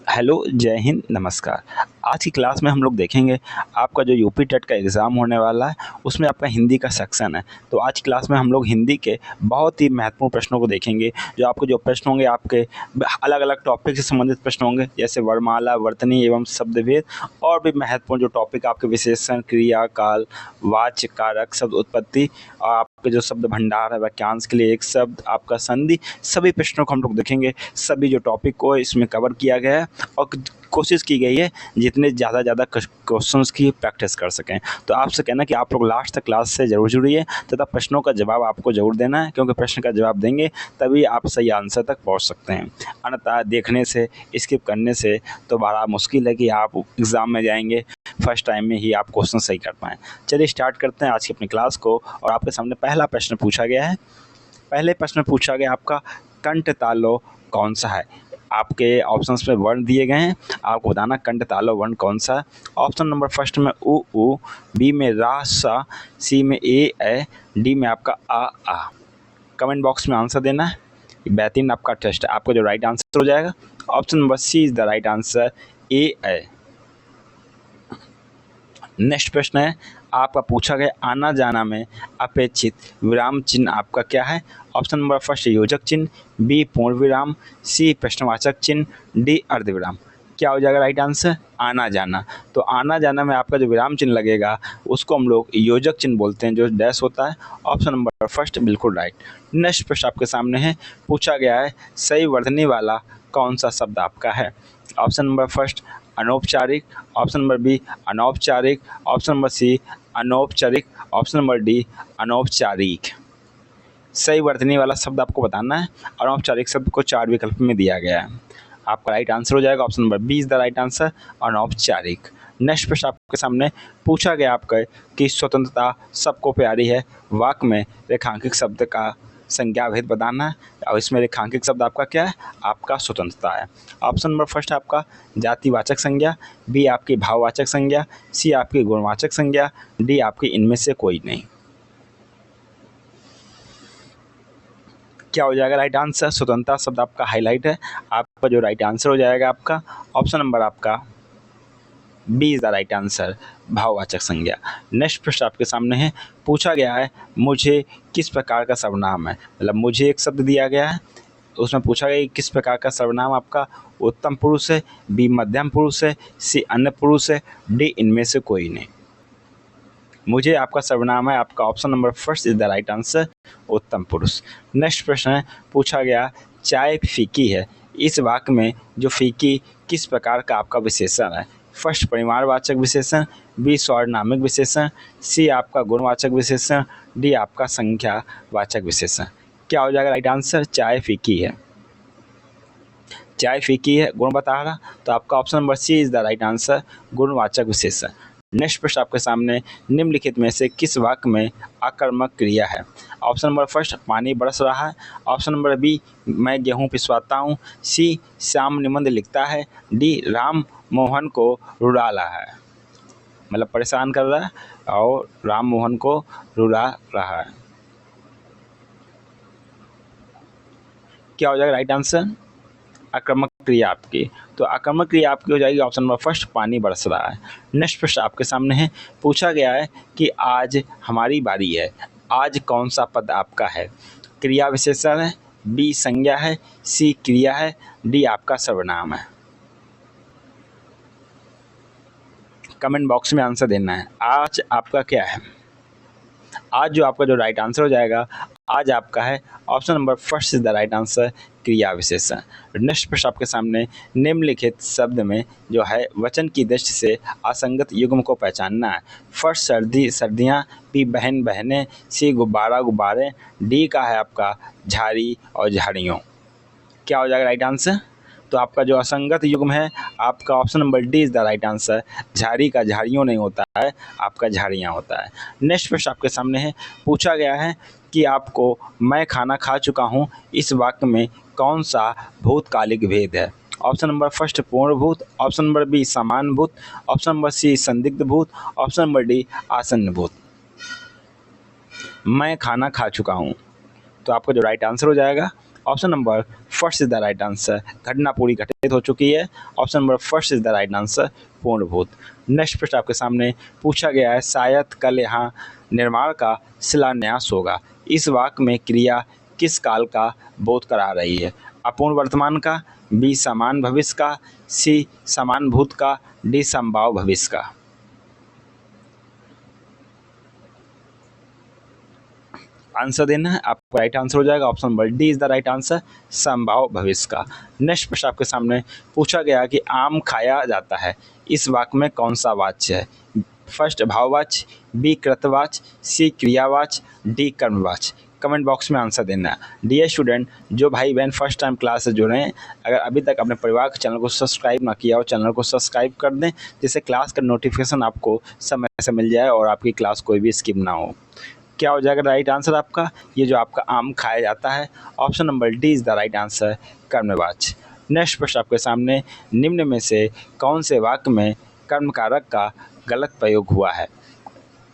Hello, जय हिंद, नमस्कार। आज की क्लास में हम लोग देखेंगे आपका जो यूपी टेट का एग्ज़ाम होने वाला है, उसमें आपका हिंदी का सेक्शन है। तो आज की क्लास में हम लोग हिंदी के बहुत ही महत्वपूर्ण प्रश्नों को देखेंगे। जो प्रश्न होंगे आपके अलग-अलग टॉपिक से संबंधित प्रश्न होंगे, जैसे वर्णमाला, वर्तनी एवं शब्दभेद और भी महत्वपूर्ण जो टॉपिक आपके विशेषण, क्रिया, काल, वाच्य, कारक, शब्द उत्पत्ति और आपके जो शब्द भंडार है, वाक्यांश के लिए एक शब्द, आपका संधि, सभी प्रश्नों को हम लोग देखेंगे। सभी जो टॉपिक को इसमें कवर किया गया है और कोशिश की गई है जितने ज़्यादा क्वेश्चंस की प्रैक्टिस कर सकें। तो आपसे कहना है कि आप लोग लास्ट तक क्लास से ज़रूर जुड़िए तथा प्रश्नों का जवाब आपको ज़रूर देना है, क्योंकि प्रश्न का जवाब देंगे तभी आप सही आंसर तक पहुंच सकते हैं। अन्यथा देखने से, स्किप करने से तो बड़ा मुश्किल है कि आप एग्ज़ाम में जाएंगे फर्स्ट टाइम में ही आप क्वेश्चन सही कर पाएँ। चलिए स्टार्ट करते हैं आज की अपनी क्लास को। और आपके सामने पहला प्रश्न पूछा गया है। पहले प्रश्न में पूछा गया आपका कंठ तालव कौन सा है। आपके ऑप्शंस में वर्ण दिए गए हैं, आपको बताना कंठ तालव वर्ण कौन सा है। ऑप्शन नंबर फर्स्ट में उ, बी में रा सा, सी में ए, डी में आपका आ। कमेंट बॉक्स में आंसर देना है। बेहतरीन आपका टेस्ट है। आपका जो राइट आंसर हो जाएगा option number C is the right answer, ए। नेक्स्ट प्रश्न है आपका पूछा गया आना जाना में अपेक्षित विराम चिन्ह आपका क्या है। ऑप्शन नंबर फर्स्ट योजक चिन्ह, बी पूर्ण विराम, सी प्रश्नवाचक चिन्ह, डी अर्धविराम। क्या हो जाएगा राइट आंसर? आना जाना। तो आना जाना में आपका जो विराम चिन्ह लगेगा उसको हम लोग योजक चिन्ह बोलते हैं, जो डैश होता है। ऑप्शन नंबर फर्स्ट बिल्कुल राइट। नेक्स्ट प्रश्न आपके सामने है, पूछा गया है सही वर्तनी वाला कौन सा शब्द आपका है। ऑप्शन नंबर फर्स्ट अनौपचारिक, ऑप्शन नंबर बी अनौपचारिक, ऑप्शन नंबर सी अनौपचारिक, ऑप्शन नंबर डी अनौपचारिक। सही वर्तनी वाला शब्द आपको बताना है। अनौपचारिक शब्द को 4 विकल्प में दिया गया है। आपका राइट आंसर हो जाएगा option number B is the right answer, अनौपचारिक। नेक्स्ट प्रश्न आपके सामने पूछा गया आपका कि स्वतंत्रता सबको प्यारी है वाक्य में रेखांकित शब्द का संज्ञा भेद बताना है। और इसमें रेखांकित शब्द आपका क्या है? आपका स्वतंत्रता है। ऑप्शन नंबर फर्स्ट आपका जातिवाचक संज्ञा, बी आपकी भाववाचक संज्ञा, सी आपकी गुणवाचक संज्ञा, डी आपकी इनमें से कोई नहीं। क्या हो जाएगा राइट आंसर? स्वतंत्रता शब्द आपका हाईलाइट है। आपका जो राइट आंसर हो जाएगा आपका ऑप्शन नंबर आपका B is the right answer, भाववाचक संज्ञा। नेक्स्ट प्रश्न आपके सामने है, पूछा गया है मुझे किस प्रकार का सर्वनाम है। मतलब मुझे एक शब्द दिया गया है, उसमें पूछा गया कि किस प्रकार का सर्वनाम आपका उत्तम पुरुष है, बी मध्यम पुरुष है, सी अन्य पुरुष है, डी इनमें से कोई नहीं। मुझे आपका सर्वनाम है, आपका option number first is the right answer, उत्तम पुरुष। नेक्स्ट प्रश्न है, पूछा गया चाय फीकी है, इस वाक्य में जो फीकी किस प्रकार का आपका विशेषण है। फर्स्ट परिवारवाचक विशेषण, बी स्वर्णामिक विशेषण, सी आपका गुणवाचक विशेषण, डी आपका संख्यावाचक विशेषण। क्या हो जाएगा राइट आंसर? चाय फीकी है। चाय फीकी है, गुण बता रहा, तो आपका option number C is the right answer, गुणवाचक विशेषण। नेक्स्ट प्रश्न आपके सामने, निम्नलिखित में से किस वाक्य में आकर्मक क्रिया है। ऑप्शन नंबर फर्स्ट पानी बरस रहा है, ऑप्शन नंबर बी मैं गेहूँ पिसवाता हूँ, सी श्याम निबंध लिखता है, डी राम मोहन को रुला रहा है। मतलब परेशान कर रहा है और राम मोहन को रुला रहा है। क्या हो जाएगा राइट आंसर? आक्रामक क्रिया आपकी। तो आक्रामक क्रिया आपकी हो जाएगी ऑप्शन नंबर फर्स्ट पानी बरस रहा है। नेक्स्ट प्रश्न आपके सामने है, पूछा गया है कि आज हमारी बारी है, आज कौन सा पद आपका है। क्रिया विशेषण है, बी संज्ञा है, सी क्रिया है, डी आपका सर्वनाम है। कमेंट बॉक्स में आंसर देना है। आज आपका क्या है? आज जो आपका जो राइट आंसर हो जाएगा, आज आपका है option number first is the right answer, क्रिया विशेषण। नेक्स्ट प्रश्न आपके सामने, निम्नलिखित शब्द में जो है वचन की दृष्टि से असंगत युग्म को पहचानना है। फर्स्ट सर्दी सर्दियाँ, बी बहन बहनें, सी गुब्बारा गुब्बारे, डी का है आपका झाड़ी और झाड़ियों। क्या हो जाएगा राइट आंसर? तो आपका जो असंगत युग्म है आपका option number D is the right answer, झाड़ी का झाड़ियों नहीं होता है, आपका झाड़ियाँ होता है। नेक्स्ट प्रश्न आपके सामने है, पूछा गया है कि आपको मैं खाना खा चुका हूँ, इस वाक्य में कौन सा भूतकालिक भेद है। ऑप्शन नंबर फर्स्ट पूर्ण भूत, ऑप्शन नंबर बी समान भूत, ऑप्शन नंबर सी संदिग्ध भूत, ऑप्शन नंबर डी आसन्न भूत। मैं खाना खा चुका हूँ, तो आपका जो राइट आंसर हो जाएगा option number first is the right answer. घटना पूरी घटित हो चुकी है। Option number first is the right answer, पूर्णभूत। नेक्स्ट प्रश्न आपके सामने पूछा गया है, शायद कल यहाँ निर्माण का शिलान्यास होगा। इस वाक्य में क्रिया किस काल का बोध करा रही है? अपूर्ण वर्तमान का, बी समान भविष्य का, सी समान भूत का, डी संभाव भविष्य का। आंसर देना है, आपका राइट आंसर हो जाएगा option number D is the right answer, संभाव भविष्य का। नेक्स्ट प्रश्न आपके सामने पूछा गया कि आम खाया जाता है। इस वाक्य में कौन सा वाच्य है? फर्स्ट भाववाच्य, बी कृतवाच्य, सी क्रियावाच्य, डी कर्मवाच्य। कमेंट बॉक्स में आंसर देना है। डियर स्टूडेंट, जो भाई बहन फर्स्ट टाइम क्लास से जुड़े हैं, अगर अभी तक अपने परिवार के चैनल को सब्सक्राइब ना किया हो, चैनल को सब्सक्राइब कर दें, जिससे क्लास का नोटिफिकेशन आपको समय से मिल जाए और आपकी क्लास कोई भी स्किप ना हो। क्या हो जाएगा राइट आंसर आपका? ये जो आपका आम खाया जाता है, option number D is the right answer, कर्मवाच्य। नेक्स्ट प्रश्न आपके सामने, निम्न में से कौन से वाक्य में कर्म कारक का गलत प्रयोग हुआ है?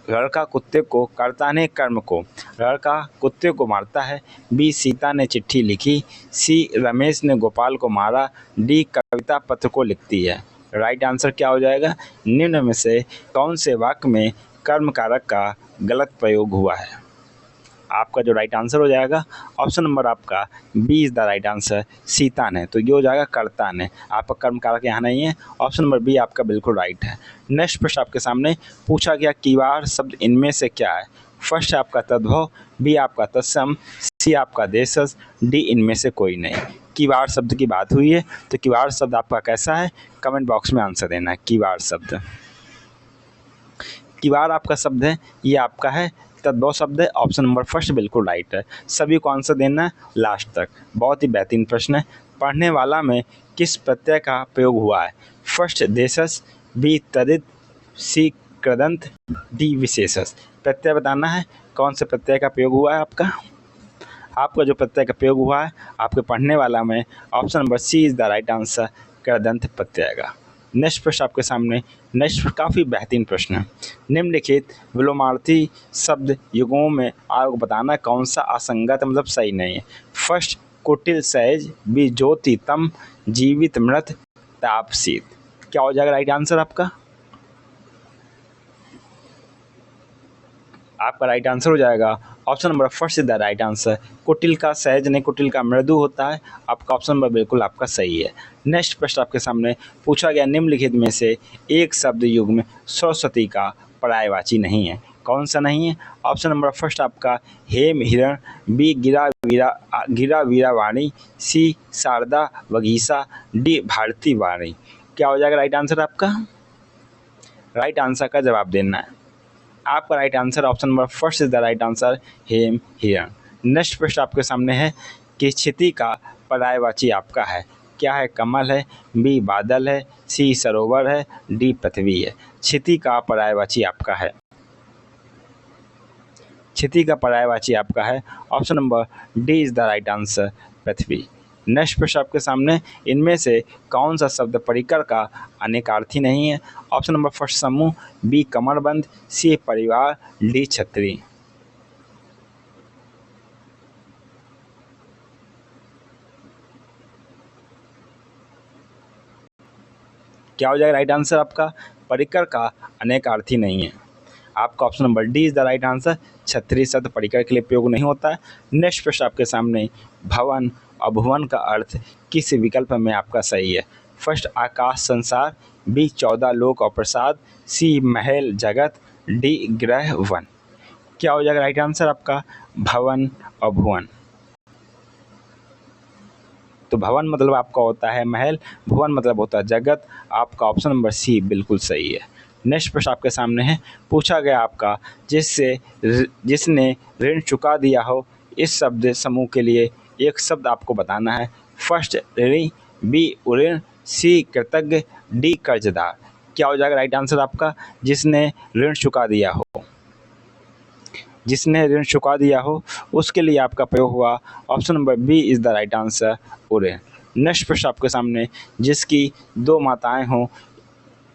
लड़का कुत्ते को, कर्ता ने कर्म को, लड़का कुत्ते को मारता है, बी सीता ने चिट्ठी लिखी, सी रमेश ने गोपाल को मारा, डी कविता पत्र को लिखती है। राइट आंसर क्या हो जाएगा? निम्न में से कौन से वाक्य में कर्म कारक का गलत प्रयोग हुआ है? आपका जो राइट आंसर हो जाएगा ऑप्शन नंबर आपका B is the right answer, Sita ने। तो ये हो जाएगा कर्ता ने, आपका कर्म कारक यहाँ नहीं है। ऑप्शन नंबर बी आपका बिल्कुल राइट है। नेक्स्ट प्रश्न आपके सामने पूछा गया, कीवाड़ शब्द इनमें से क्या है? फर्स्ट है आपका तद्भव, बी आपका तत्सम, सी आपका देशज, डी इनमें से कोई नहीं। कीवाड़ शब्द की बात हुई है, तो कीवाड़ शब्द आपका कैसा है? कमेंट बॉक्स में आंसर देना है। कीवाड़ शब्द, कीवाड़ आपका शब्द है, ये आपका है तद्भव शब्द है। ऑप्शन नंबर फर्स्ट बिल्कुल राइट है। सभी को आंसर देना है लास्ट तक। बहुत ही बेहतरीन प्रश्न है। पढ़ने वाला में किस प्रत्यय का प्रयोग हुआ है? फर्स्ट देशस, बी तदित, सी कृदंत, डी विशेषस। प्रत्यय बताना है, कौन से प्रत्यय का प्रयोग हुआ है आपका? आपका जो प्रत्यय का प्रयोग हुआ है आपके पढ़ने वाला में, option number C is the right answer, कृदंत प्रत्यय का। नेक्स्ट प्रश्न आपके सामने, नेक्स्ट काफ़ी बेहतरीन प्रश्न है। निम्नलिखित विलोमार्थी शब्द युगों में आपको बताना है कौन सा असंगत मतलब सही नहीं है। फर्स्ट कुटिल सहज, बी ज्योतितम, जीवित मृत, तापसीत। क्या हो जाएगा राइट आंसर आपका? आपका राइट आंसर हो जाएगा option number first is the right answer, कुटिल का सहज नहीं, कुटिल का मृदु होता है। आपका ऑप्शन नंबर बिल्कुल आपका सही है। नेक्स्ट प्रश्न आपके सामने पूछा गया, निम्नलिखित में से एक शब्द युग में सरस्वती का पर्यायवाची नहीं है। कौन सा नहीं है? ऑप्शन नंबर फर्स्ट आपका हेम हिरण, बी गिरा वीरावाणी, सी शारदा वगीसा, डी भारती वाणी। क्या हो जाएगा राइट आंसर आपका? राइट आंसर का जवाब देना है। आपका right answer option number first is the right answer, हेम हिरण। नेक्स्ट प्रश्न आपके सामने है कि क्षिति का पर्यायवाची आपका है। क्या है? कमल है, बी बादल है, सी सरोवर है, डी पृथ्वी है। क्षिति का पर्यायवाची आपका है, क्षिति का पर्यायवाची आपका है option number D is the right answer, Prithvi. Next प्रश्न आपके सामने, इनमें से कौन सा शब्द परिकर का अनेकार्थी नहीं है? ऑप्शन नंबर फर्स्ट समूह, बी कमरबंद, सी परिवार, डी छतरी। क्या हो जाएगा राइट आंसर आपका? परिकर का अनेकार्थी नहीं है। आपका option number D is the right answer, छतरी शब्द परिकर के लिए प्रयोग नहीं होता है। नेक्स्ट प्रश्न आपके सामने, भवन और भुवन का अर्थ किस विकल्प में आपका सही है? फर्स्ट आकाश संसार, बी 14 लोक और प्रसाद, सी महल जगत, डी ग्रह वन। क्या हो जाएगा राइट आंसर आपका? भवन और भुवन। तो भवन मतलब आपका होता है महल, भुवन मतलब होता है जगत। आपका ऑप्शन नंबर सी बिल्कुल सही है। नेक्स्ट प्रश्न आपके सामने है, पूछा गया आपका, जिसने ऋण चुका दिया हो, इस शब्द समूह के लिए एक शब्द आपको बताना है। फर्स्ट ऋणी, बी उऋण, सी कृतज्ञ, डी कर्जदार। क्या हो जाएगा राइट आंसर आपका? जिसने ऋण चुका दिया हो, जिसने ऋण चुका दिया हो उसके लिए आपका प्रयोग हुआ option number B is the right answer, उऋण। नेक्स्ट प्रश्न आपके सामने, जिसकी दो माताएं हों,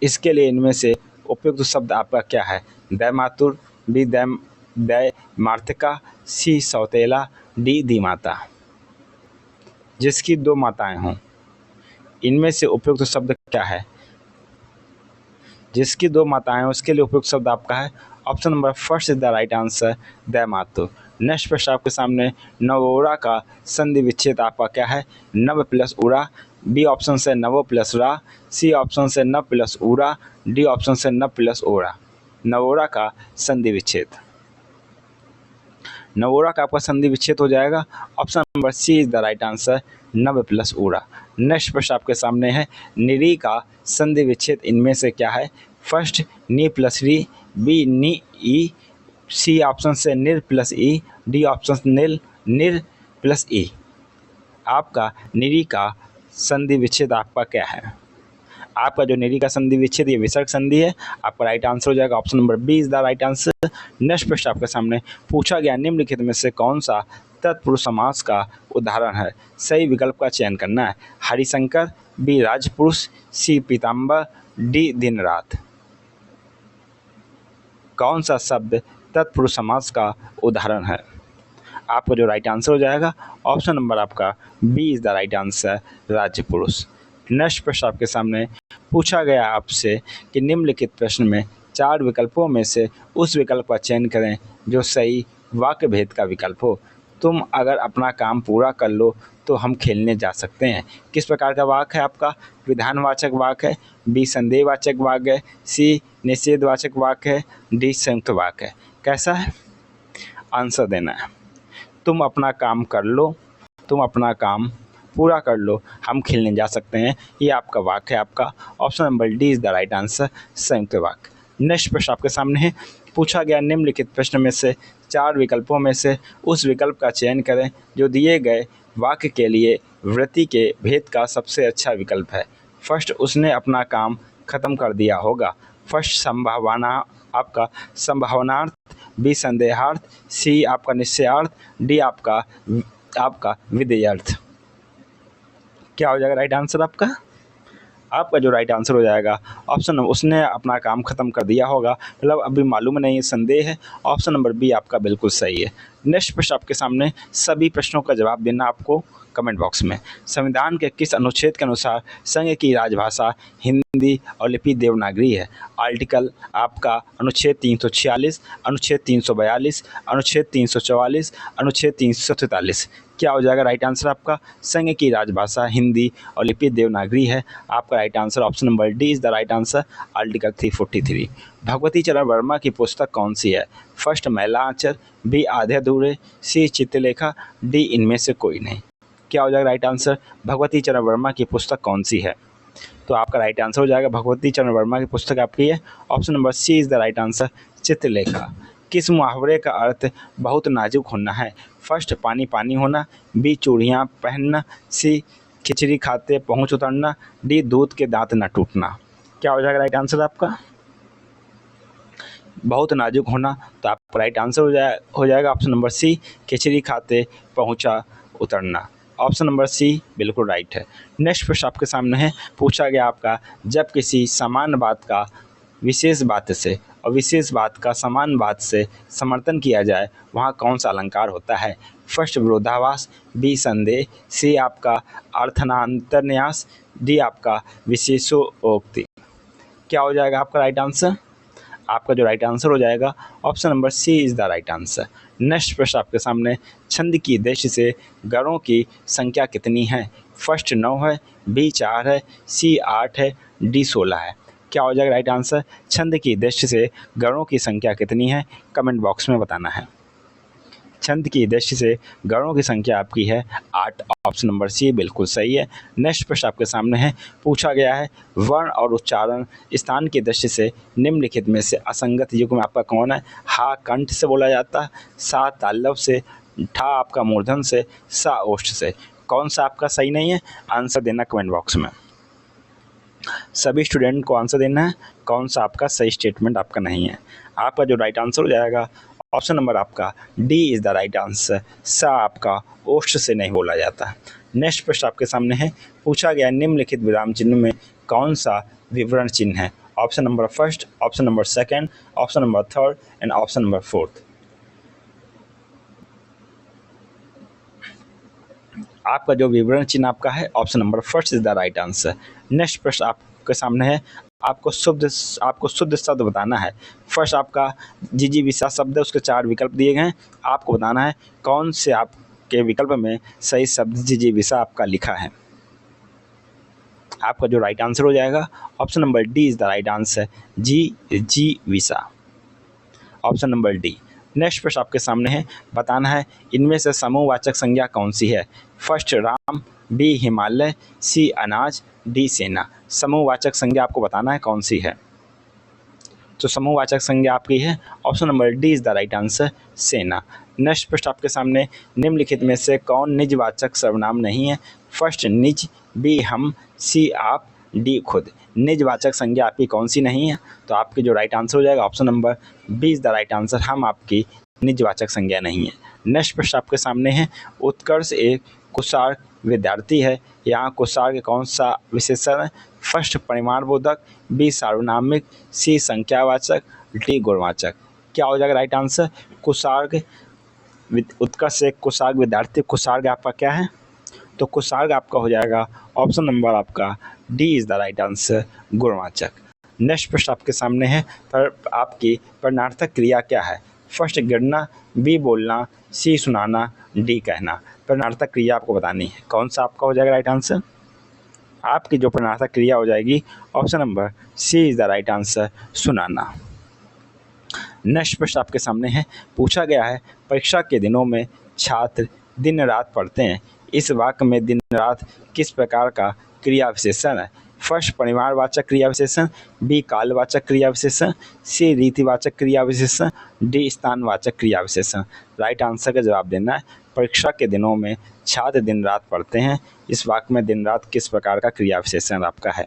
इसके लिए इनमें से उपयुक्त शब्द आपका क्या है? दैमातुर, बी दै मार्तिका, सी सौतेला, डी दीमाता। जिसकी दो माताएं हों, इनमें से उपयुक्त शब्द क्या है? जिसकी दो माताएं हैं उसके लिए उपयुक्त शब्द आपका है option number first is the right answer, the मातु। नेक्स्ट प्रश्न आपके सामने, नवोरा का संधि विच्छेद आपका क्या है? नव प्लस उरा, बी ऑप्शन से नवो प्लस रा, सी ऑप्शन से नव प्लस उरा, डी ऑप्शन से नव प्लस ओरा। नवोरा का संधि विच्छेद, नवोरा का आपका संधि विच्छेद हो जाएगा option number C is the right answer, नव प्लस उरा। नेक्स्ट प्रश्न आपके सामने है, निरी का संधि विच्छेद इनमें से क्या है? फर्स्ट नी प्लस री, बी नी ई, सी ऑप्शन से निर प्लस ई, डी ऑप्शन से निर प्लस ई। आपका निरी का संधि विच्छेद आपका क्या है? आपका जो निरी का संधि विच्छेद ये विसर्ग संधि है, आपका राइट आंसर हो जाएगा option number B is the right answer. Next प्रश्न आपके सामने पूछा गया, निम्नलिखित में से कौन सा तत्पुरुष समास का उदाहरण है? सही विकल्प का चयन करना है। हरिशंकर, बी राजपुरुष, सी पीताम्बर, डी दिन रात। कौन सा शब्द तत्पुरुष समास का उदाहरण है? आपका जो राइट आंसर हो जाएगा ऑप्शन नंबर आपका B is the right answer, राजपुरुष। नेक्स्ट प्रश्न आपके सामने पूछा गया आपसे कि निम्नलिखित प्रश्न में चार विकल्पों में से उस विकल्प का चयन करें जो सही वाक्य भेद का विकल्प हो। तुम अगर अपना काम पूरा कर लो तो हम खेलने जा सकते हैं। किस प्रकार का वाक्य है आपका? विधानवाचक वाक्य है, बी संदेहवाचक वाक्य है, सी निषेधवाचक वाक्य है, डी संयुक्त वाक्य है। कैसा है? आंसर देना है। तुम अपना काम कर लो, तुम अपना काम पूरा कर लो, हम खेलने जा सकते हैं, ये आपका वाक्य है। आपका option number D is the right answer, संयुक्त वाक्य। नेक्स्ट प्रश्न आपके सामने है, पूछा गया निम्नलिखित प्रश्न में से चार विकल्पों में से उस विकल्प का चयन करें जो दिए गए वाक्य के लिए वृत्ति के भेद का सबसे अच्छा विकल्प है। फर्स्ट, उसने अपना काम खत्म कर दिया होगा। फर्स्ट संभावना आपका संभावनार्थ, बी संदेहार्थ, सी आपका निश्चयार्थ, डी आपका विधेयार्थ। क्या हो जाएगा राइट आंसर आपका? आपका जो राइट आंसर हो जाएगा ऑप्शन नंबर, उसने अपना काम खत्म कर दिया होगा, मतलब अभी मालूम नहीं, संदेह है। ऑप्शन नंबर बी आपका बिल्कुल सही है। नेक्स्ट प्रश्न आपके सामने, सभी प्रश्नों का जवाब देना आपको कमेंट बॉक्स में। संविधान के किस अनुच्छेद के अनुसार संघ की राजभाषा हिंदी और लिपि देवनागरी है? आर्टिकल आपका अनुच्छेद 346, अनुच्छेद 342, अनुच्छेद 344, अनुच्छेद 343। क्या हो जाएगा राइट आंसर आपका? संघ की राजभाषा हिंदी और लिपि देवनागरी है। आपका right answer option number D is the right answer, article 343। Bhagwati चरण वर्मा की पुस्तक कौन सी है? फर्स्ट महिला आंचल, बी आधे अधूरे, सी चित्रलेखा, डी इनमें से कोई नहीं। क्या हो जाएगा राइट आंसर? भगवती चरण वर्मा की पुस्तक कौन सी है? तो आपका राइट आंसर हो जाएगा भगवती चरण वर्मा की पुस्तक आपकी है option number C is the right answer, Chitralekha. किस मुहावरे का अर्थ बहुत नाजुक होना है? फर्स्ट पानी पानी होना, बी चूड़ियाँ पहनना, सी खिचड़ी खाते पहुँच उतरना, डी दूध के दांत न टूटना। क्या हो जाएगा राइट आंसर आपका? बहुत नाजुक होना, तो आपका राइट आंसर हो जाएगा ऑप्शन नंबर सी, खिचड़ी खाते पहुँचा उतरना। ऑप्शन नंबर सी बिल्कुल राइट है। नेक्स्ट प्रश्न आपके सामने है, पूछा गया आपका, जब किसी समान बात का विशेष बात से और विशेष बात का समान बात से समर्थन किया जाए वहाँ कौन सा अलंकार होता है? फर्स्ट विरोधाभास, बी संदेह, सी आपका अर्थांतरन्यास, डी आपका विशेषोक्ति। क्या हो जाएगा आपका राइट आंसर? आपका जो राइट आंसर हो जाएगा option number C is the right answer. Next प्रश्न आपके सामने, छंद की दृष्टि से गणों की संख्या कितनी है? फर्स्ट 9 है, बी 4 है, सी 8 है, डी 16 है। क्या हो जाएगा राइट आंसर? छंद की दृष्टि से गणों की संख्या कितनी है? कमेंट बॉक्स में बताना है। छंद की दृष्टि से गणों की संख्या आपकी है 8, ऑप्शन नंबर सी बिल्कुल सही है। नेक्स्ट प्रश्न आपके सामने है, पूछा गया है, वर्ण और उच्चारण स्थान की दृष्टि से निम्नलिखित में से असंगत युग्म आपका कौन है? हा कंठ से बोला जाता है, सा ताल्लव से, ठा आपका मूर्धन से, सा ओष्ठ से। कौन सा आपका सही नहीं है? आंसर देना कमेंट बॉक्स में। सभी स्टूडेंट को आंसर देना है कौन सा आपका सही स्टेटमेंट आपका नहीं है। आपका जो राइट आंसर हो जाएगा ऑप्शन नंबर आपका D is the right answer, सा आपका ओष्ठ से नहीं बोला जाता। नेक्स्ट प्रश्न आपके सामने है, पूछा गया निम्नलिखित विराम चिन्ह में कौन सा विवरण चिन्ह है? Option number first, option number second, option number third and option number fourth. आपका जो विवरण चिन्ह आपका है option number first is the right answer. Next प्रश्न आपके सामने है, आपको शुद्ध शब्द बताना है। फर्स्ट आपका जिजीविषा शब्द है, उसके 4 विकल्प दिए गए हैं, आपको बताना है कौन से आपके विकल्प में सही शब्द जिजीविषा आपका लिखा है। आपका जो राइट आंसर हो जाएगा option number D is the right answer, जिजीविषा, ऑप्शन नंबर डी। नेक्स्ट प्रश्न आपके सामने है, बताना है इनमें से समूहवाचक संज्ञा कौन सी है। फर्स्ट राम, बी हिमालय, सी अनाज, डी सेना। समूहवाचक संज्ञा आपको बताना है कौन सी है। तो समूहवाचक संज्ञा आपकी है option number D is the right answer, सेना। नेक्स्ट प्रश्न आपके सामने, निम्नलिखित में से कौन निजवाचक सर्वनाम नहीं है। फर्स्ट निज, बी हम, सी आप, डी खुद। निजवाचक संज्ञा आपकी कौन सी नहीं है, तो आपकी जो राइट आंसर हो जाएगा option number B is the right answer, हम आपकी निजवाचक संज्ञा नहीं है। नेक्स्ट प्रश्न आपके सामने है, उत्कर्ष एक कुशार्क विद्यार्थी है, यहाँ कुशार्क कौन सा विशेषण है। फर्स्ट परिमाणबोधक, बी सार्वनामिक, सी संख्यावाचक, डी गुणवाचक। क्या हो जाएगा राइट आंसर, कुशार्क उत्कर्ष एक कुशार्क विद्यार्थी, कुशार्क आपका क्या है, तो कुशार्क आपका हो जाएगा ऑप्शन नंबर आपका D is the right answer, गुणवाचक। नेक्स्ट प्रश्न आपके सामने है, पर आपकी प्रश्नार्थक क्रिया क्या है। फर्स्ट गिरना, बी बोलना, सी सुनाना, डी कहना। प्रश्नार्थक क्रिया आपको बतानी है, कौन सा आपका हो जाएगा राइट आंसर। आपकी जो प्रश्नार्थक क्रिया हो जाएगी option number C is the right answer, सुनाना। नेक्स्ट प्रश्न आपके सामने है, पूछा गया है परीक्षा के दिनों में छात्र दिन रात पढ़ते हैं, इस वाक्य में दिन रात किस प्रकार का क्रिया विशेषण है। फर्स्ट परिवारवाचक क्रिया विशेषण, बी कालवाचक क्रिया विशेषण, सी रीतिवाचक क्रिया विशेषण, डी स्थानवाचक क्रिया विशेषण। राइट आंसर का जवाब देना है, परीक्षा के दिनों में छात्र दिन रात पढ़ते हैं, इस वाक्य में दिन रात किस प्रकार का क्रिया विशेषण आपका है,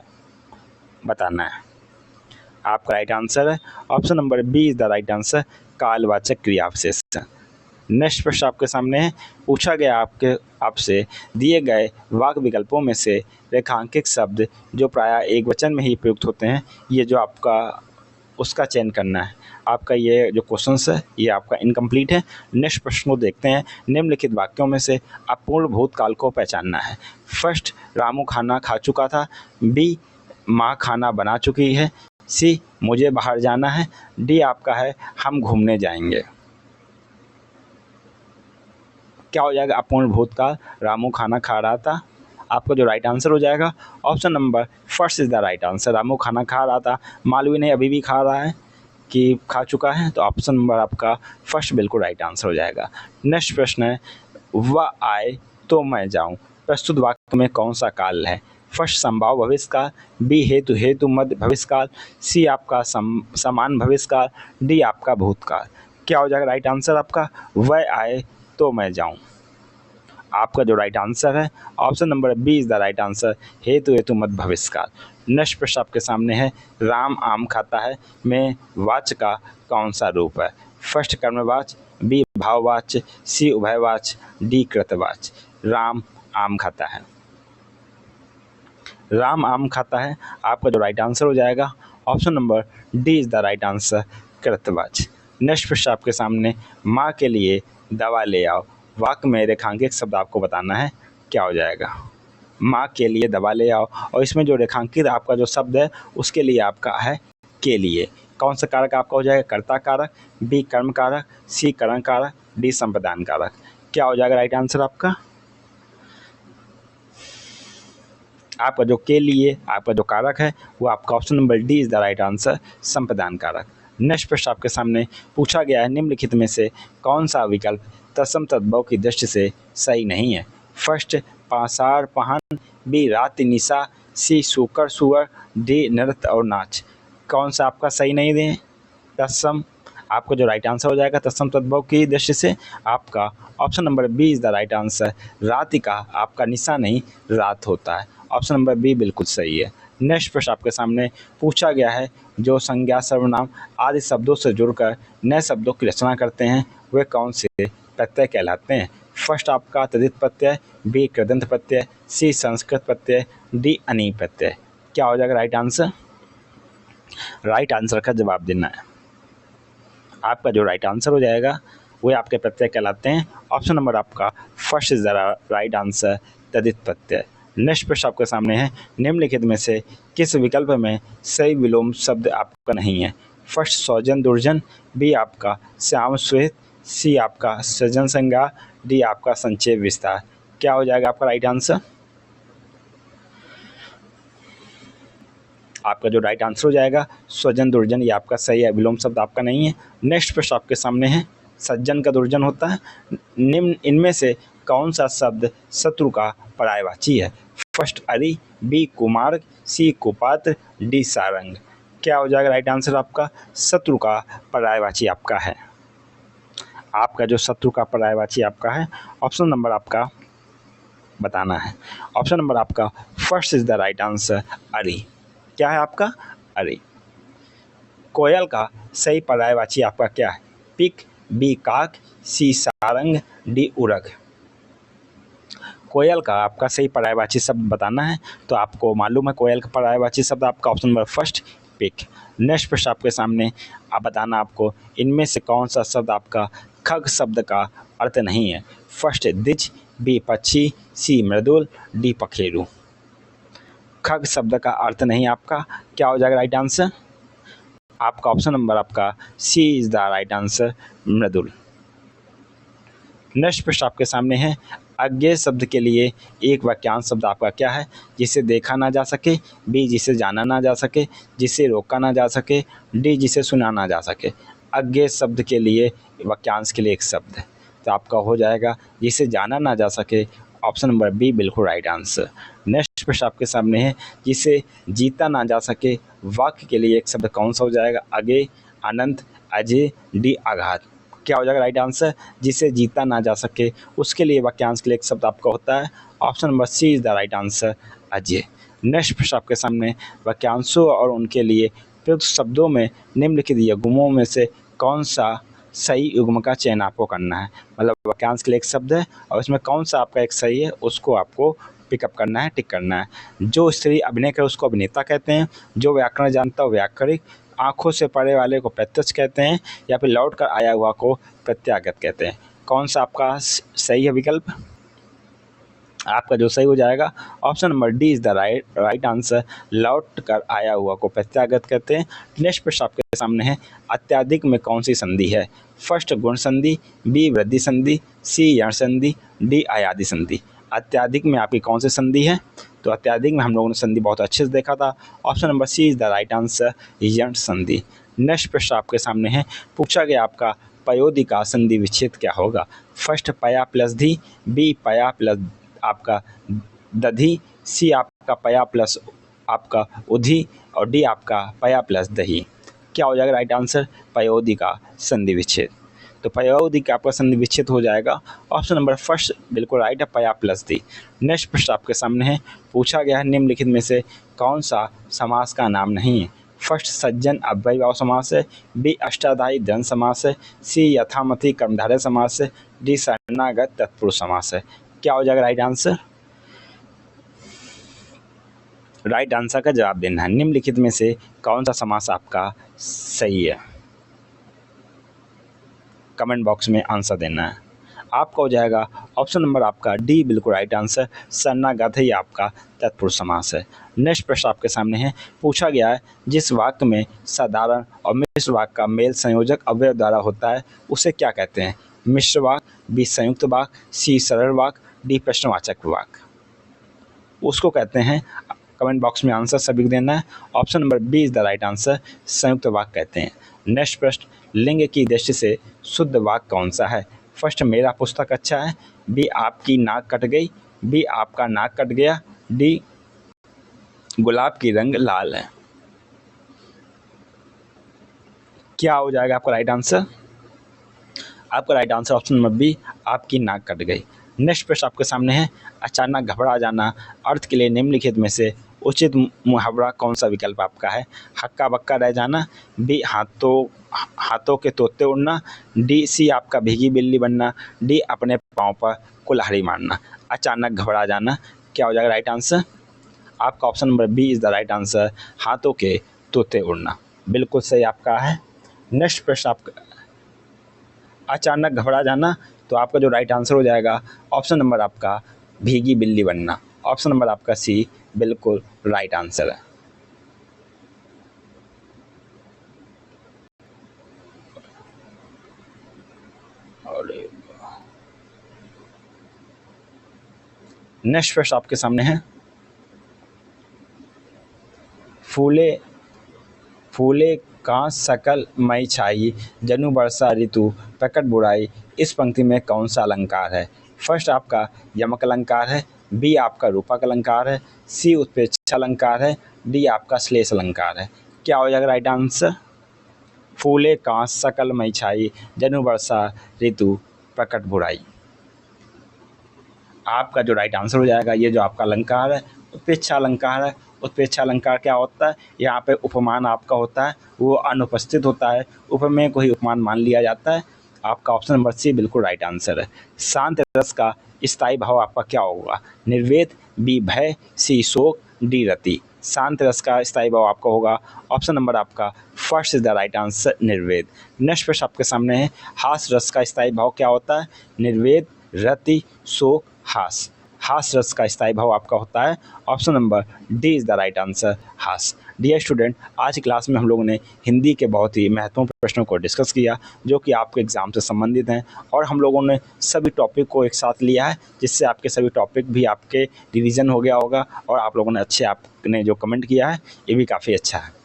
बताना है। आपका राइट आंसर है option number B is the right answer, कालवाचक क्रिया विशेषण। नेक्स्ट प्रश्न आपके सामने है, पूछा गया आपसे दिए गए वाक्य विकल्पों में से रेखांकित शब्द जो प्रायः एक वचन में ही प्रयुक्त होते हैं, ये जो आपका उसका चयन करना है। आपका ये जो क्वेश्चन है ये आपका इनकम्प्लीट है। नेक्स्ट प्रश्न को देखते हैं, निम्नलिखित वाक्यों में से अपूर्ण भूतकाल को पहचानना है। फर्स्ट रामू खाना खा चुका था, बी माँ खाना बना चुकी है, सी मुझे बाहर जाना है, डी आपका है हम घूमने जाएंगे। क्या हो जाएगा अपूर्ण भूतकाल, रामू खाना खा रहा था। आपका जो राइट आंसर हो जाएगा option number first is the right answer, Ramu खाना खा रहा था, मालूम नहीं अभी भी खा रहा है कि खा चुका है, तो ऑप्शन नंबर आपका फर्स्ट बिल्कुल राइट आंसर हो जाएगा। नेक्स्ट प्रश्न है, वह आए तो मैं जाऊं, प्रस्तुत वाक्य में कौन सा काल है। फर्स्ट संभाव भविष्यकाल, बी हेतु मध्य भविष्यकाल, सी आपका समान भविष्यकाल, डी आपका भूतकाल। क्या हो जाएगा राइट आंसर आपका, वह आए तो मैं जाऊं। आपका जो राइट आंसर है option number B is the right answer, हेतु मध्य भविष्यकाल। नेक्स्ट प्रश्न आपके सामने है, राम आम खाता है में वाच्य का कौन सा रूप है। फर्स्ट कर्मवाच्य, बी भाववाच्य, सी उभयवाच्य, डी कृतवाच्य। राम आम खाता है, राम आम खाता है, आपका जो राइट आंसर हो जाएगा option number D is the right answer, कृतवाच्य। नेक्स्ट प्रश्न आपके सामने, माँ के लिए दवा ले आओ, वाक्य में रेखांकित शब्द आपको बताना है, क्या हो जाएगा। माँ के लिए दवा ले आओ, और इसमें जो रेखांकित आपका जो शब्द है उसके लिए आपका है के लिए। कौन सा कारक आपका हो जाएगा, कर्ता कारक, बी कर्म कारक, सी करण कारक, डी संप्रदान कारक। क्या हो जाएगा राइट आंसर आपका जो के लिए आपका जो कारक है वो आपका option number D is the right answer, संप्रदान कारक। नेक्स्ट प्रश्न आपके सामने पूछा गया है, निम्नलिखित में से कौन सा विकल्प तत्सम तद्भव की दृष्टि से सही नहीं है। फर्स्ट पासार पहन, बी राति निशा, सी सूकर सुअर, डी नृत्य और नाच। कौन सा आपका सही नहीं है तत्सम, आपका जो राइट आंसर हो जाएगा तत्सम तद्भव की दृष्टि से आपका option number B is the right answer, राति का आपका निशा नहीं रात होता है। ऑप्शन नंबर बी बिल्कुल सही है। नेक्स्ट प्रश्न आपके सामने पूछा गया है, जो संज्ञा सर्वनाम आदि शब्दों से जुड़कर नए शब्दों की रचना करते हैं वे कौन से प्रत्यय कहलाते हैं। फर्स्ट आपका तद्धित प्रत्यय, बी कृदंत प्रत्यय, सी संस्कृत प्रत्यय, डी अनी प्रत्यय। क्या हो जाएगा राइट आंसर, राइट आंसर का जवाब देना है। आपका जो राइट आंसर हो जाएगा वे आपके प्रत्यय कहलाते हैं। ऑप्शन नंबर आपका first is the right answer, तदित प्रत्यय। नेक्स्ट प्रश्न आपके सामने है, निम्नलिखित में से किस विकल्प में सही विलोम शब्द आपका नहीं है? फर्स्ट सौजन दुर्जन, बी आपका श्याम श्वेत, सी आपका सृजन संज्ञा, डी आपका संक्षेप विस्तार। क्या हो जाएगा आपका राइट आंसर? आपका जो राइट आंसर हो जाएगा स्वजन दुर्जन, ये आपका सही है, विलोम शब्द आपका नहीं है। नेक्स्ट प्रश्न आपके सामने है, सज्जन का दुर्जन होता है। निम्न इनमें से कौन सा शब्द शत्रु का पर्यायवाची है? फर्स्ट अरि, बी कुमार, सी कुपात्र, डी सारंग। क्या हो जाएगा राइट आंसर आपका? शत्रु का पर्यायवाची आपका है। आपका जो शत्रु का पर्यायवाची आपका है, ऑप्शन नंबर आपका बताना है। ऑप्शन नंबर आपका first is the right answer, अरि। क्या है आपका? अरे। कोयल का सही पर्यायवाची आपका क्या है? पिक, बी काक, सी सारंग, डी उरग। कोयल का आपका सही पर्यायवाची शब्द बताना है। तो आपको मालूम है कोयल का पर्यायवाची शब्द आपका option number first pick. Next प्रश्न आपके सामने, आप बताना आपको इनमें से कौन सा शब्द आपका खग शब्द का अर्थ नहीं है? फर्स्ट द्विज, बी पक्षी, सी मृदुल, डी पखेरु। खग शब्द का अर्थ नहीं आपका, क्या हो जाएगा राइट आंसर? आपका ऑप्शन नंबर आपका C is the right answer, मृदुल। नेक्स्ट प्रश्न आपके सामने है, अज्ञेय शब्द के लिए एक वाक्यांश शब्द आपका क्या है? जिसे देखा ना जा सके, बी जिसे जाना ना जा सके, जिसे रोका ना जा सके, डी जिसे सुना ना जा सके। अज्ञेय शब्द के लिए वाक्यांश के लिए एक शब्द है, तो आपका हो जाएगा जिसे जाना ना जा सके, ऑप्शन नंबर बी बिल्कुल राइट आंसर। नेक्स्ट प्रश्न आपके सामने है, जिसे जीता ना जा सके, वाक्य के लिए एक शब्द कौन सा हो जाएगा? अगे, अनंत, अजय, डी आघात। क्या हो जाएगा राइट आंसर? जिसे जीता ना जा सके, उसके लिए वाक्यांश के लिए एक शब्द आपका होता है, option number C is the right answer, अजय। नेक्स्ट प्रश्न आपके सामने, वाक्यांशों और उनके लिए प्रयुक्त शब्दों में निम्नलिखित युग्मों में से कौन सा सही युग्म का चयन आपको करना है? मतलब वाक्यांश के लिए एक शब्द है और इसमें कौन सा आपका एक सही है, उसको आपको पिकअप करना है, टिक करना है। जो स्त्री अभिनय करे उसको अभिनेता कहते हैं, जो व्याकरण जानता है व्याकरणिक, आंखों से परे वाले को प्रत्यक्ष कहते हैं, या फिर लौट कर आया हुआ को प्रत्यागत कहते हैं। कौन सा आपका सही है विकल्प? आपका जो सही हो जाएगा option number D is the right answer, लौट कर आया हुआ को प्रत्यागत कहते हैं। नेक्स्ट प्रश्न आपके सामने है, अत्याधिक में कौन सी संधि है? फर्स्ट गुण संधि, बी वृद्धि संधि, सी यण संधि, डी अयादि संधि। अत्याधिक में आपकी कौन सी संधि है? तो अत्याधिक में हम लोगों ने संधि बहुत अच्छे से देखा था, option number C is the right answer, यण संधि। नेक्स्ट प्रश्न आपके सामने है, पूछा गया आपका पयोदि का संधि विच्छेद क्या होगा? फर्स्ट पया प्लस धी, बी पया प्लस आपका दधी, सी आपका पया प्लस आपका उधी, और डी आपका पया प्लस दही। क्या हो जाएगा राइट आंसर? पयोदि का संधि विच्छेद। तो पयोदि का आपका संधि विच्छेद हो जाएगा, ऑप्शन नंबर फर्स्ट बिल्कुल राइट है, पया प्लस दी। नेक्स्ट प्रश्न आपके सामने है, पूछा गया है निम्नलिखित में से कौन सा समास का नाम नहीं है? फर्स्ट सज्जन अव्ययभाव समास है, बी अष्टाध्यायी द्वंद्व समास है, सी यथामति कर्मधारय समास है, डी शरणागत तत्पुरुष समास है। क्या हो जाएगा राइट आंसर? राइट आंसर का जवाब देना है, निम्नलिखित में से कौन सा समास आपका सही है? कमेंट बॉक्स में आंसर देना है। आपका हो जाएगा ऑप्शन नंबर आपका डी बिल्कुल राइट आंसर, शरणागत ही आपका तत्पुरुष समास है। नेक्स्ट प्रश्न आपके सामने है, पूछा गया है जिस वाक्य में साधारण और मिश्र वाक्य का मेल संयोजक अवयव द्वारा होता है उसे क्या कहते हैं? मिश्र वाक्य, बी संयुक्त वाक्य, सी सरल वाक्य, डी प्रश्नवाचक वाक्य। उसको कहते हैं, कमेंट बॉक्स में आंसर सभी को देना है, option number B is the right answer, संयुक्त वाक्य कहते हैं। नेक्स्ट प्रश्न, लिंग की दृष्टि से शुद्ध वाक्य कौन सा है? फर्स्ट मेरा पुस्तक अच्छा है, बी आपकी नाक कट गई, बी आपका नाक कट गया, डी गुलाब की रंग लाल है। क्या हो जाएगा आपका राइट आंसर? आपका right answer option number B, आपकी नाक कट गई। नेक्स्ट प्रश्न आपके सामने है, अचानक घबरा जाना अर्थ के लिए निम्नलिखित में से उचित मुहावरा कौन सा विकल्प आपका है? हक्का बक्का रह जाना, बी हाथों के तोते उड़ना, डी सी आपका भीगी बिल्ली बनना, डी अपने पाँव पर कुल्हाड़ी मारना। अचानक घबरा जाना, क्या हो जाएगा राइट आंसर? आपका option number B is the right answer, हाथों के तोते उड़ना, बिल्कुल सही आपका है। नेक्स्ट प्रश्न आपका, अचानक घबरा जाना। तो आपका जो राइट आंसर हो जाएगा ऑप्शन नंबर आपका भीगी बिल्ली बनना। ऑप्शन नंबर आपका सी बिल्कुल राइट आंसर है। और नेक्स्ट प्रश्न आपके सामने है, फूले फूले का सकल मई छाई, जनु वर्षा ऋतु प्रकट बुराई, इस पंक्ति में कौन सा अलंकार है? फर्स्ट आपका यमक अलंकार है, बी आपका रूपक अलंकार है, सी उत्प्रेक्षा अलंकार है, डी आपका श्लेष अलंकार है। क्या हो जाएगा राइट आंसर? फूले का सकल मई छाई, जनु वर्षा ऋतु प्रकट बुराई। आपका जो राइट आंसर हो जाएगा, ये जो आपका अलंकार है उत्प्रेक्षा अलंकार है। उत्प्रेक्षा अलंकार क्या होता है? यहाँ पे उपमान आपका होता है, वो अनुपस्थित होता है, उपमेय को ही उपमान मान लिया जाता है। आपका ऑप्शन नंबर सी बिल्कुल राइट आंसर है। शांत रस का स्थायी भाव आपका क्या होगा? निर्वेद, बी भय, सी शोक, डी रति। शांत रस का स्थायी भाव आपका होगा ऑप्शन नंबर आपका first is the right answer, निर्वेद। नेक्स्ट प्रश्न आपके सामने है, हास रस का स्थायी भाव क्या होता है? निर्वेद, रति, शोक, हास। हास रस का स्थायी भाव आपका होता है option number D is the right answer, हास। डियर स्टूडेंट, आज की क्लास में हम लोगों ने हिंदी के बहुत ही महत्वपूर्ण प्रश्नों को डिस्कस किया जो कि आपके एग्ज़ाम से संबंधित हैं, और हम लोगों ने सभी टॉपिक को एक साथ लिया है जिससे आपके सभी टॉपिक भी आपके रिवीजन हो गया होगा, और आप लोगों ने अच्छे आपने जो कमेंट किया है ये भी काफ़ी अच्छा है।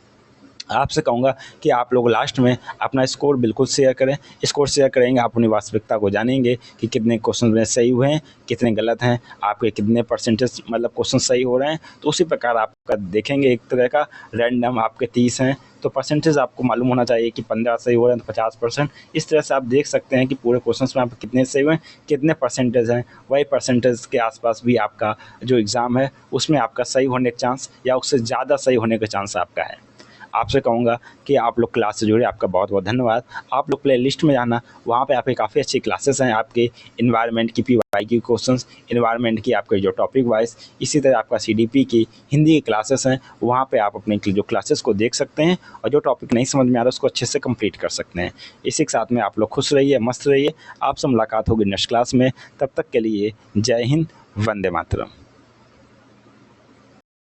आपसे कहूँगा कि आप लोग लास्ट में अपना स्कोर बिल्कुल शेयर करें। स्कोर शेयर करेंगे आप अपनी वास्तविकता को जानेंगे कि कितने क्वेश्चन में सही हुए हैं, कितने गलत हैं, आपके कितने परसेंटेज मतलब क्वेश्चन सही हो रहे हैं। तो उसी प्रकार आपका देखेंगे, एक तरह का रैंडम आपके 30 हैं तो परसेंटेज आपको मालूम होना चाहिए कि 15 सही हो रहे हैं तो 50%। इस तरह से आप देख सकते हैं कि पूरे क्वेश्चंस में आप कितने सही हुए हैं, कितने परसेंटेज हैं। वही परसेंटेज के आसपास भी आपका जो एग्ज़ाम है उसमें आपका सही होने का चांस या उससे ज़्यादा सही होने का चांस आपका है। आपसे कहूँगा कि आप लोग क्लास से जुड़े, आपका बहुत बहुत धन्यवाद। आप लोग प्ले लिस्ट में जाना, वहाँ पे आपके काफ़ी अच्छी क्लासेस हैं आपके इन्वायरमेंट की, PY की क्वेश्चंस, इन्वायरमेंट की आपके जो टॉपिक वाइज, इसी तरह आपका CDP की हिंदी की क्लासेस हैं। वहाँ पे आप अपने जो क्लासेस को देख सकते हैं और जो टॉपिक नहीं समझ में आ रहा है उसको अच्छे से कंप्लीट कर सकते हैं। इसी के साथ में आप लोग खुश रहिए, मस्त रहिए। आपसे मुलाकात होगी नेक्स्ट क्लास में। तब तक के लिए जय हिंद, वंदे मातरम।